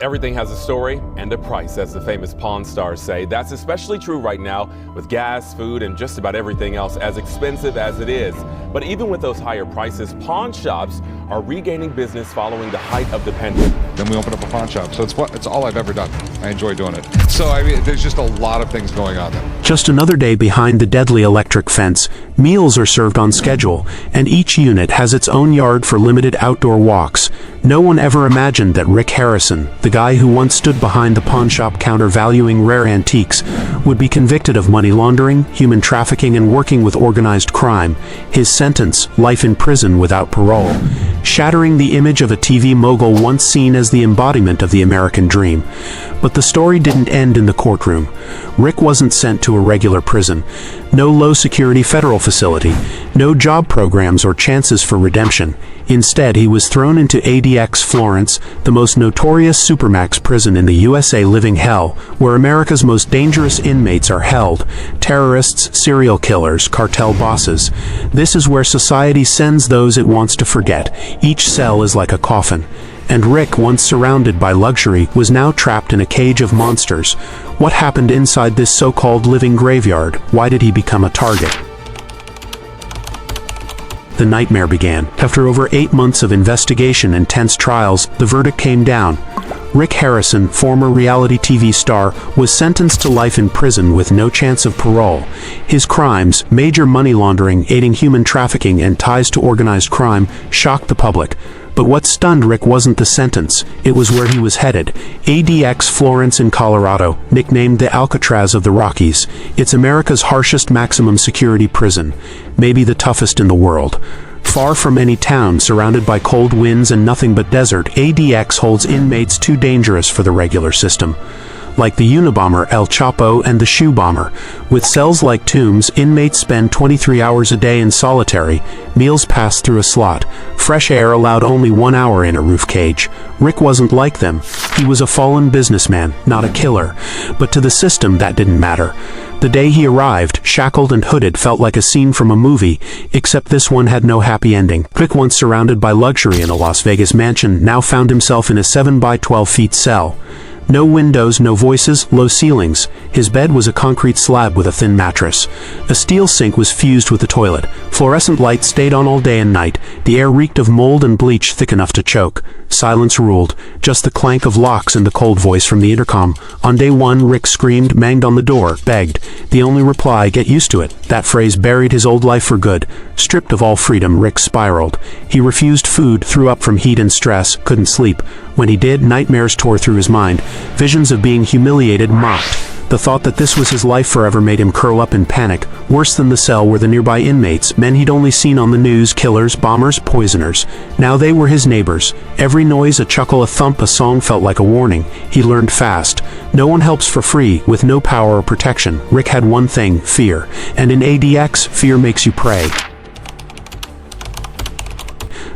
Everything has a story and a price, as the famous Pawn Stars say. That's especially true right now with gas, food, and just about everything else, as expensive as it is. But even with those higher prices, pawn shops are regaining business following the height of the pandemic. Then we opened up a pawn shop, so it's all I've ever done. I enjoy doing it. So I mean, there's just a lot of things going on there. Just another day behind the deadly electric fence. Meals are served on schedule, and each unit has its own yard for limited outdoor walks. No one ever imagined that Rick Harrison, the guy who once stood behind the pawn shop counter valuing rare antiques, would be convicted of money laundering, human trafficking, and working with organized crime. His sentence, life in prison without parole, shattering the image of a TV mogul once seen as the embodiment of the American dream. But the story didn't end in the courtroom. Rick wasn't sent to a regular prison. No low-security federal facility. No job programs or chances for redemption. Instead, he was thrown into ADX Florence, the most notorious supermax prison in the USA, living hell, where America's most dangerous inmates are held: terrorists, serial killers, cartel bosses. This is where society sends those it wants to forget. Each cell is like a coffin. And Rick, once surrounded by luxury, was now trapped in a cage of monsters. What happened inside this so-called living graveyard? Why did he become a target? The nightmare began. After over 8 months of investigation and tense trials, the verdict came down. Rick Harrison, former reality TV star, was sentenced to life in prison with no chance of parole. His crimes, major money laundering, aiding human trafficking, and ties to organized crime, shocked the public. But what stunned Rick wasn't the sentence, it was where he was headed. ADX Florence in Colorado, nicknamed the Alcatraz of the Rockies. It's America's harshest maximum security prison, maybe the toughest in the world. Far from any town, surrounded by cold winds and nothing but desert, ADX holds inmates too dangerous for the regular system. Like the Unabomber, El Chapo, and the Shoe Bomber. With cells like tombs, inmates spend 23 hours a day in solitary. Meals pass through a slot. Fresh air allowed only 1 hour in a roof cage. Rick wasn't like them. He was a fallen businessman, not a killer. But to the system, that didn't matter. The day he arrived, shackled and hooded, felt like a scene from a movie, except this one had no happy ending. Rick, once surrounded by luxury in a Las Vegas mansion, now found himself in a 7 by 12 feet cell. No windows, no voices, low ceilings. His bed was a concrete slab with a thin mattress. A steel sink was fused with the toilet. Fluorescent lights stayed on all day and night. The air reeked of mold and bleach thick enough to choke. Silence ruled, just the clank of locks and the cold voice from the intercom. On day 1, Rick screamed, banged on the door, begged. The only reply, "Get used to it." That phrase buried his old life for good. Stripped of all freedom, Rick spiraled. He refused food, threw up from heat and stress, couldn't sleep. When he did, nightmares tore through his mind. Visions of being humiliated, mocked. The thought that this was his life forever made him curl up in panic. Worse than the cell were the nearby inmates, men he'd only seen on the news: killers, bombers, poisoners. Now they were his neighbors. Every noise, a chuckle, a thump, a song felt like a warning. He learned fast. No one helps for free, with no power or protection. Rick had one thing: fear. And in ADX, fear makes you pray.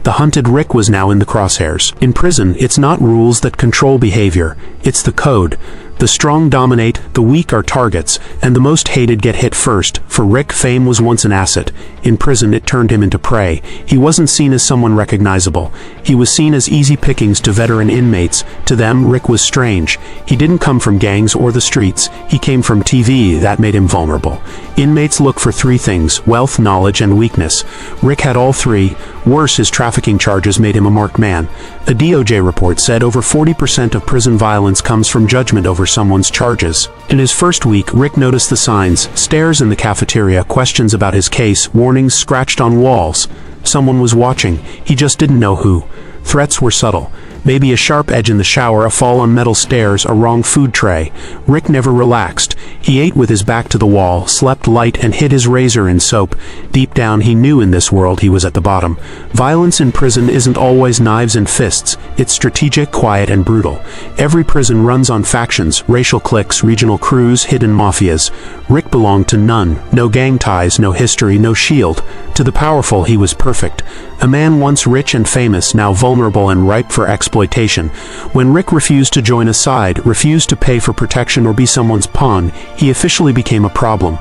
The hunted Rick was now in the crosshairs. In prison, it's not rules that control behavior. It's the code. The strong dominate, the weak are targets, and the most hated get hit first. For Rick, fame was once an asset. In prison, it turned him into prey. He wasn't seen as someone recognizable. He was seen as easy pickings to veteran inmates. To them, Rick was strange. He didn't come from gangs or the streets. He came from TV. That made him vulnerable. Inmates look for 3 things: wealth, knowledge, and weakness. Rick had all 3. Worse, his trafficking charges made him a marked man. A DOJ report said over 40% of prison violence comes from judgment over someone's charges. In his first week, Rick noticed the signs: stares in the cafeteria, questions about his case, warnings scratched on walls. Someone was watching. He just didn't know who. Threats were subtle. Maybe a sharp edge in the shower, a fall on metal stairs, a wrong food tray. Rick never relaxed. He ate with his back to the wall, slept light, and hid his razor in soap. Deep down, he knew in this world he was at the bottom. Violence in prison isn't always knives and fists. It's strategic, quiet, and brutal. Every prison runs on factions: racial cliques, regional crews, hidden mafias. Rick belonged to none. No gang ties, no history, no shield. To the powerful, he was perfect. A man once rich and famous, now vulnerable and ripe for exploitation. When Rick refused to join a side, refused to pay for protection or be someone's pawn, he officially became a problem.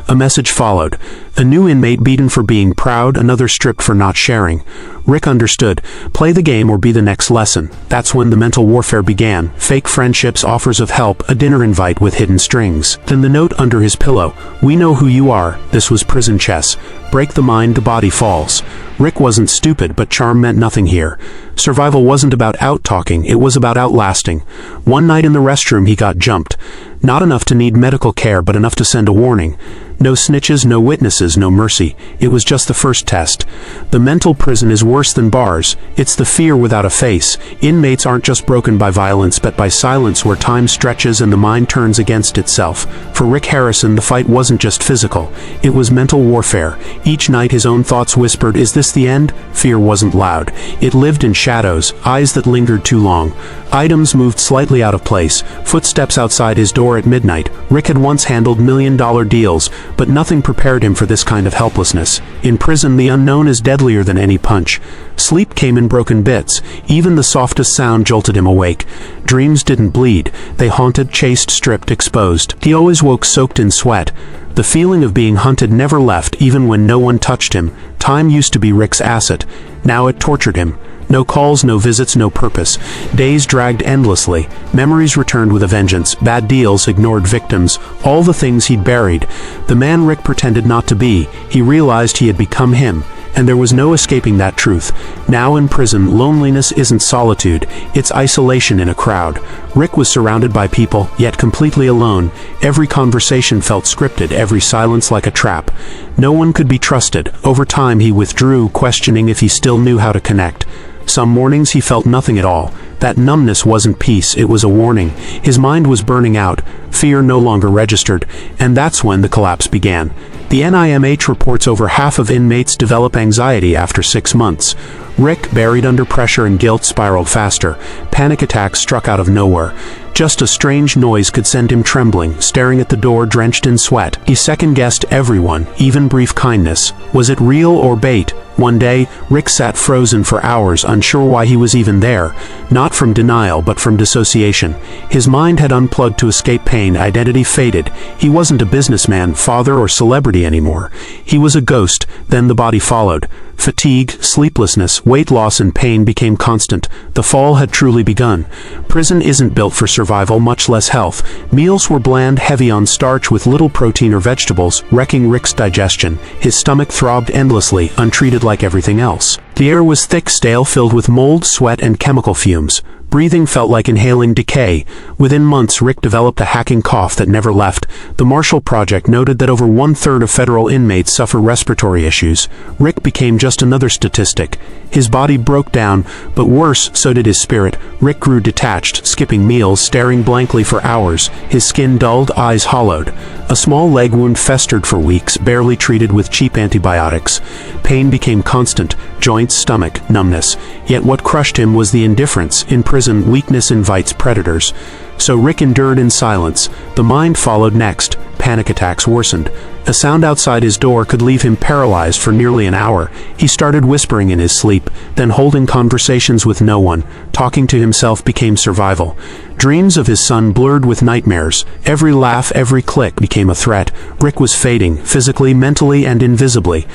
A message followed. A new inmate beaten for being proud, another stripped for not sharing. Rick understood. Play the game or be the next lesson. That's when the mental warfare began. Fake friendships, offers of help, a dinner invite with hidden strings. Then the note under his pillow. We know who you are. This was prison chess. Break the mind, the body falls. Rick wasn't stupid, but charm meant nothing here. Survival wasn't about out-talking, it was about outlasting. One night in the restroom he got jumped. Not enough to need medical care, but enough to send a warning. No snitches, no witnesses, no mercy. It was just the first test. The mental prison is worse than bars. It's the fear without a face. Inmates aren't just broken by violence, but by silence where time stretches and the mind turns against itself. For Rick Harrison, the fight wasn't just physical. It was mental warfare. Each night his own thoughts whispered, "Is this the end?" Fear wasn't loud. It lived in shadows, eyes that lingered too long. Items moved slightly out of place, footsteps outside his door at midnight. Rick had once handled million-dollar deals, but nothing prepared him for this kind of helplessness. In prison, the unknown is deadlier than any punch. Sleep came in broken bits. Even the softest sound jolted him awake. Dreams didn't bleed. They haunted, chased, stripped, exposed. He always woke soaked in sweat. The feeling of being hunted never left, even when no one touched him. Time used to be Rick's asset. Now it tortured him. No calls, no visits, no purpose. Days dragged endlessly. Memories returned with a vengeance. Bad deals, ignored victims, all the things he'd buried. The man Rick pretended not to be, he realized he had become him. And there was no escaping that truth. Now in prison, loneliness isn't solitude, it's isolation in a crowd. Rick was surrounded by people, yet completely alone. Every conversation felt scripted, every silence like a trap. No one could be trusted. Over time he withdrew, questioning if he still knew how to connect. Some mornings he felt nothing at all. That numbness wasn't peace, it was a warning. His mind was burning out, fear no longer registered, and that's when the collapse began. The NIMH reports over half of inmates develop anxiety after 6 months. Rick, buried under pressure and guilt, spiraled faster. Panic attacks struck out of nowhere. Just a strange noise could send him trembling, staring at the door drenched in sweat. He second-guessed everyone, even brief kindness. Was it real or bait? One day, Rick sat frozen for hours, unsure why he was even there. Not from denial, but from dissociation. His mind had unplugged to escape pain, identity faded. He wasn't a businessman, father, or celebrity anymore. He was a ghost, then the body followed. Fatigue, sleeplessness, weight loss, and pain became constant. The fall had truly begun. Prison isn't built for survival, much less health. Meals were bland, heavy on starch, with little protein or vegetables, wrecking Rick's digestion. His stomach throbbed endlessly, untreated like everything else. The air was thick, stale, filled with mold, sweat, and chemical fumes. Breathing felt like inhaling decay. Within months, Rick developed a hacking cough that never left. The Marshall Project noted that over 1/3 of federal inmates suffer respiratory issues. Rick became just another statistic. His body broke down, but worse, so did his spirit. Rick grew detached, skipping meals, staring blankly for hours. His skin dulled, eyes hollowed. A small leg wound festered for weeks, barely treated with cheap antibiotics. Pain became constant, joints, stomach, numbness. Yet what crushed him was the indifference. In prison, weakness invites predators. So Rick endured in silence. The mind followed next. Panic attacks worsened. A sound outside his door could leave him paralyzed for nearly an hour. He started whispering in his sleep, then holding conversations with no one. Talking to himself became survival. Dreams of his son blurred with nightmares. Every laugh, every click became a threat. Rick was fading, physically, mentally, and invisibly.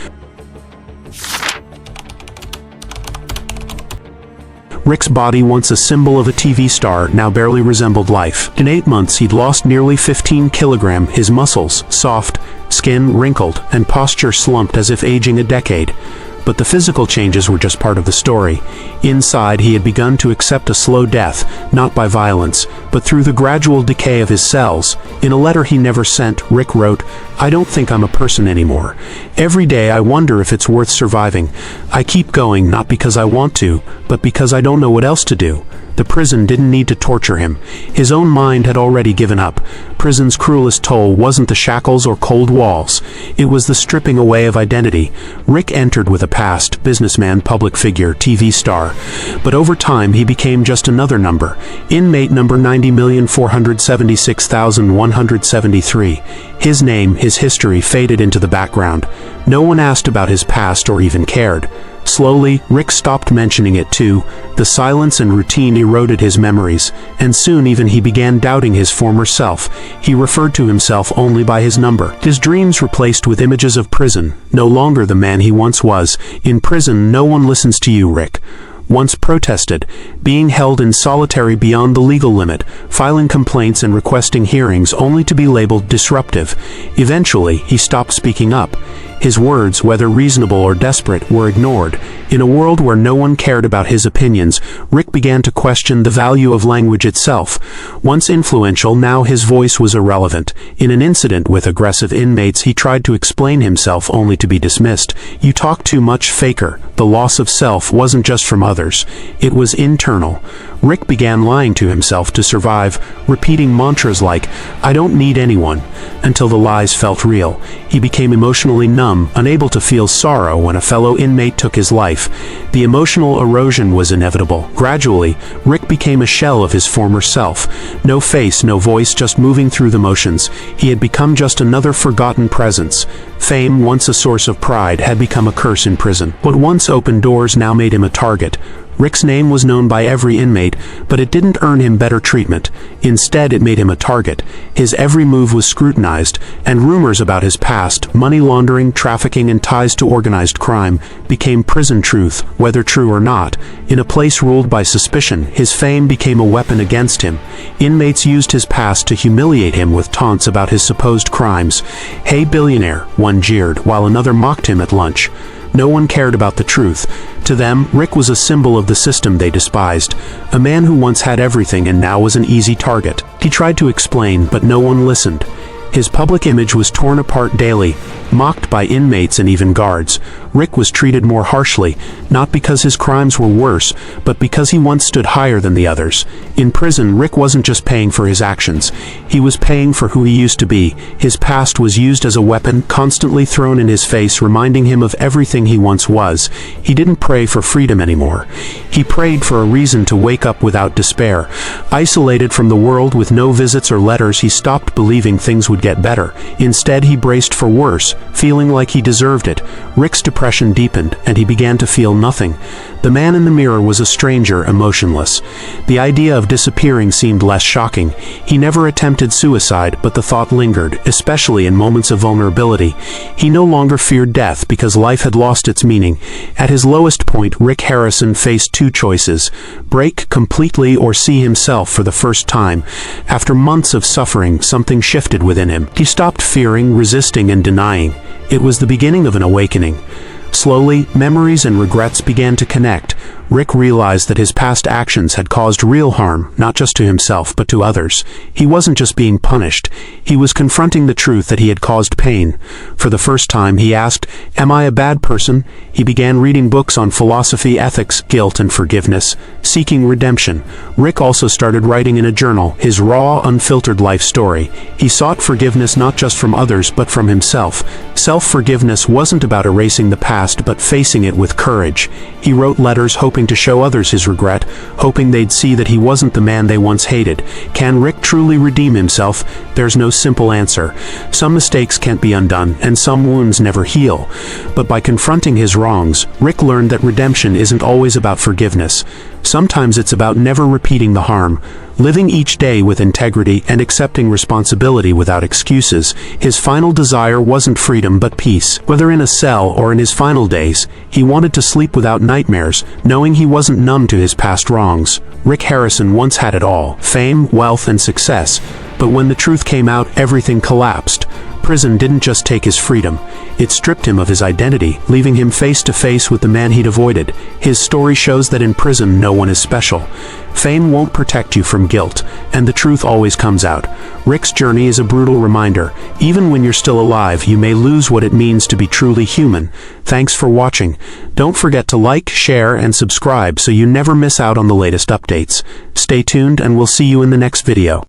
Rick's body, once a symbol of a TV star, now barely resembled life. In 8 months, he'd lost nearly 15 kilograms, his muscles soft, skin wrinkled, and posture slumped as if aging a decade. But the physical changes were just part of the story. Inside, he had begun to accept a slow death, not by violence, but through the gradual decay of his cells. In a letter he never sent, Rick wrote, "I don't think I'm a person anymore. Every day I wonder if it's worth surviving. I keep going not because I want to, but because I don't know what else to do." The prison didn't need to torture him. His own mind had already given up. Prison's cruelest toll wasn't the shackles or cold walls. It was the stripping away of identity. Rick entered with a past, businessman, public figure, TV star. But over time he became just another number. Inmate number 90,476,173. His name, his history faded into the background. No one asked about his past or even cared. Slowly, Rick stopped mentioning it too. The silence and routine eroded his memories, and soon even he began doubting his former self. He referred to himself only by his number. His dreams replaced with images of prison, no longer the man he once was. In prison, no one listens to you, Rick once protested, being held in solitary beyond the legal limit, filing complaints and requesting hearings only to be labeled disruptive. Eventually, he stopped speaking up. His words, whether reasonable or desperate, were ignored. In a world where no one cared about his opinions, Rick began to question the value of language itself. Once influential, now his voice was irrelevant. In an incident with aggressive inmates, he tried to explain himself only to be dismissed. "You talk too much, faker." The loss of self wasn't just from others, it was internal. Rick began lying to himself to survive, repeating mantras like, "I don't need anyone," until the lies felt real. He became emotionally numb, unable to feel sorrow when a fellow inmate took his life. The emotional erosion was inevitable. Gradually, Rick became a shell of his former self. No face, no voice, just moving through the motions. He had become just another forgotten presence. Fame, once a source of pride, had become a curse in prison. What once opened doors now made him a target. Rick's name was known by every inmate, but it didn't earn him better treatment. Instead, it made him a target. His every move was scrutinized, and rumors about his past, money laundering, trafficking, and ties to organized crime, became prison truth, whether true or not. In a place ruled by suspicion, his fame became a weapon against him. Inmates used his past to humiliate him with taunts about his supposed crimes. "Hey, billionaire," one jeered, while another mocked him at lunch. No one cared about the truth. To them, Rick was a symbol of the system they despised, a man who once had everything and now was an easy target. He tried to explain, but no one listened. His public image was torn apart daily, mocked by inmates and even guards. Rick was treated more harshly, not because his crimes were worse, but because he once stood higher than the others. In prison, Rick wasn't just paying for his actions. He was paying for who he used to be. His past was used as a weapon, constantly thrown in his face, reminding him of everything he once was. He didn't pray for freedom anymore. He prayed for a reason to wake up without despair. Isolated from the world with no visits or letters, he stopped believing things would get better. Instead, he braced for worse, feeling like he deserved it. Rick's depression deepened, and he began to feel nothing. The man in the mirror was a stranger, emotionless. The idea of disappearing seemed less shocking. He never attempted suicide, but the thought lingered, especially in moments of vulnerability. He no longer feared death because life had lost its meaning. At his lowest point, Rick Harrison faced two choices: break completely or see himself for the first time. After months of suffering, something shifted within him. He stopped fearing, resisting, and denying. It was the beginning of an awakening. Slowly, memories and regrets began to connect. Rick realized that his past actions had caused real harm, not just to himself, but to others. He wasn't just being punished. He was confronting the truth that he had caused pain. For the first time, he asked, "Am I a bad person?" He began reading books on philosophy, ethics, guilt, and forgiveness, seeking redemption. Rick also started writing in a journal, his raw, unfiltered life story. He sought forgiveness not just from others, but from himself. Self-forgiveness wasn't about erasing the past, but facing it with courage. He wrote letters hoping to show others his regret, hoping they'd see that he wasn't the man they once hated. Can Rick truly redeem himself? There's no simple answer. Some mistakes can't be undone, and some wounds never heal. But by confronting his wrongs, Rick learned that redemption isn't always about forgiveness. Sometimes it's about never repeating the harm, living each day with integrity and accepting responsibility without excuses. His final desire wasn't freedom but peace. Whether in a cell or in his final days, he wanted to sleep without nightmares, knowing he wasn't numb to his past wrongs. Rick Harrison once had it all: fame, wealth, and success. But when the truth came out, everything collapsed. Prison didn't just take his freedom, it stripped him of his identity, leaving him face to face with the man he'd avoided. His story shows that in prison, no one is special. Fame won't protect you from guilt, and the truth always comes out. Rick's journey is a brutal reminder. Even when you're still alive, you may lose what it means to be truly human. Thanks for watching. Don't forget to like, share, and subscribe so you never miss out on the latest updates. Stay tuned, and we'll see you in the next video.